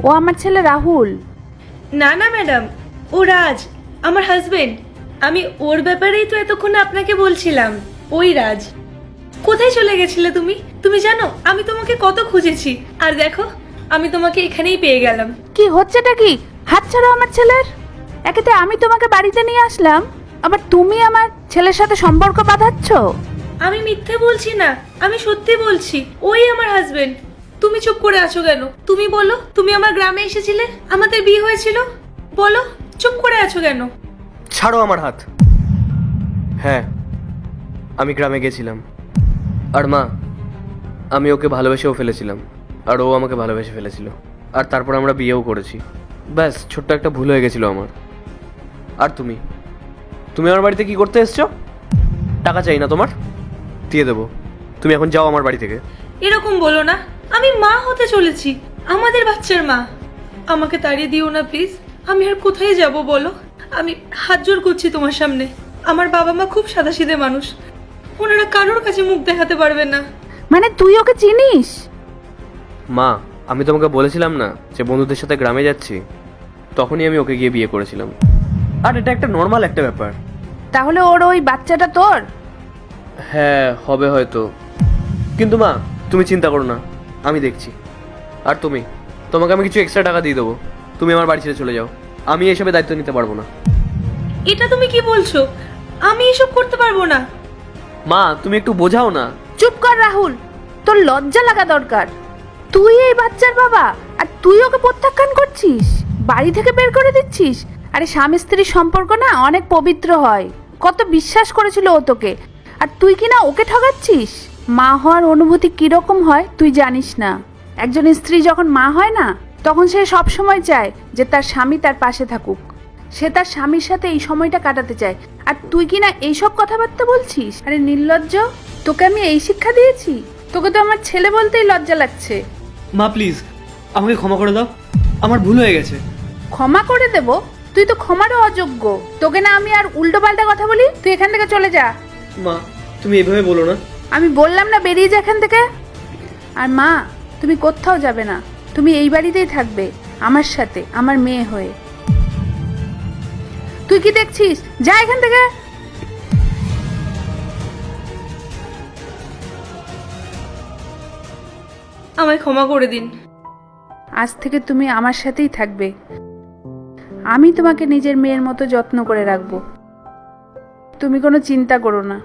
ও আমার ছেলে রাহুল। না না ম্যাডাম, ও রাজ, আমার হাজবেন্ড। আমি ওর ব্যাপারেই তো এতক্ষণ আপনাকে বলছিলাম। ওই রাজ। কোথায় চলে গেছিলে তুমি? তুমি জানো আমি তোমাকে কত খুঁজেছি, আর দেখো আমি তোমাকে এখানেই পেয়ে গেলাম। কি হচ্ছেটা কি? হাত ছাড়ো আমার ছেলের। একেতে আমি তোমাকে বাড়িতে নিয়ে আসলাম, আবার তুমি আমার ছেলের সাথে সম্পর্ক বাঁধাচ্ছ। আমি মিথ্যে বলছি না, আমি সত্যি বলছি। ওই আমার হাজবেন্ড। তুমি চুপ করে আছো কেন? তুমি বলো, তুমি আমার গ্রামে এসেছিলে, আমাদের বিয়ে হয়েছিল। বলো, চুপ করে আছো কেন? ছাড়ো আমার হাত। হ্যাঁ, আমি গ্রামে গেছিলাম। আর মা, আমি ওকে ভালোবেসেও ফেলেছিলাম, আর ও আমাকে ভালোবেসে ফেলেছিল। আর তারপর আমরা বিয়েও করেছি। ব্যাস, ছোট্ট একটা ভুল হয়ে গেছিল আমার। আর তুমি তুমি আমার বাড়িতে কি করতে এসছো? টাকা চাই না তোমার? দিয়ে দেবো। তুমি এখন যাও আমার বাড়ি থেকে। এরকম বলো না, আমি মা হতে চলেছি, আমাদের বাচ্চার মা। আমাকে তাড়িয়ে দিও না প্লিজ। আমি আর কোথায় যাব বলো? আমি হাত জোর করছি তোমার সামনে। আমার বাবা মা খুব সাদাসিধে মানুষ, ওনারা কারোর কাছে মুখ দেখাতে পারবে না। মানে তুই ওকে চিনিস? মা, আমি তোমাকে বলেছিলাম না যে বন্ধুদের সাথে গ্রামে যাচ্ছি, তখনই আমি ওকে গিয়ে বিয়ে করেছিলাম। আর এটা একটা নর্মাল একটা ব্যাপার। তাহলে ওর ওই বাচ্চাটা তোর? হ্যাঁ, হবে হয়তো। কিন্তু মা, তুমি চিন্তা করো না, আমি দেখছি। আর তোমাকে আমি কিছু এক্সট্রা টাকা দিয়ে দেবো। তুমি আমার বাড়ি ছেড়ে চলে যাও। আমি এসবের দায়িত্ব নিতে পারবো না। এটা তুমি কি বলছো? আমি এসব করতে পারবো না। মা, তুমি একটু বোঝাও না। চুপ কর রাহুল, তোর লজ্জা লাগা দরকার। তুই এই বাচ্চার বাবা, আর তুই ওকে প্রত্যাখ্যান করছিস, বাড়ি থেকে বের করে দিচ্ছিস। আরে স্বামী স্ত্রীর সম্পর্ক না অনেক পবিত্র হয়, কত বিশ্বাস করেছিল ও তোকে, আর তুই কি না ওকে ঠগাচ্ছিস। মা হওয়ার অনুভূতি কিরকম হয় তুই জানিস না। একজন স্ত্রী যখন মা হয় না, তখন সে সব সময় চায় যে তার স্বামী তার পাশে থাকুক। সে তার স্বামীর সাথে এই সময়টা কাটাতে চায়, আর তুই কি না এইসব কথাবার্তা বলছিস? আরে নির্লজ্জ, তোকে আমি এই শিক্ষা দিয়েছি? তোকে তো আমার ছেলে বলতেই লজ্জা লাগছে। মা প্লিজ, আমাকে ক্ষমা করে দাও, আমার ভুল হয়ে গেছে। ক্ষমা করে দেব? তুই তো ক্ষমারও অযোগ্য। তোকে না আমি আর উল্টো পাল্টা কথা বলি? তুই এখান থেকে চলে যা। মা, তুমি এভাবে বলো না। আমি বললাম না বেরিয়ে যা এখান থেকে। আর মা, তুমি কোথাও যাবে না, তুমি এই বাড়িতেই থাকবে আমার সাথে, আমার মেয়ে হয়ে। তুই কি দেখছিস? যা এখান থেকে। আমায় ক্ষমা করে দিন। আজ থেকে তুমি আমার সাথেই থাকবে। আমি তোমাকে নিজের মেয়ের মতো যত্ন করে রাখবো, তুমি কোনো চিন্তা করো না।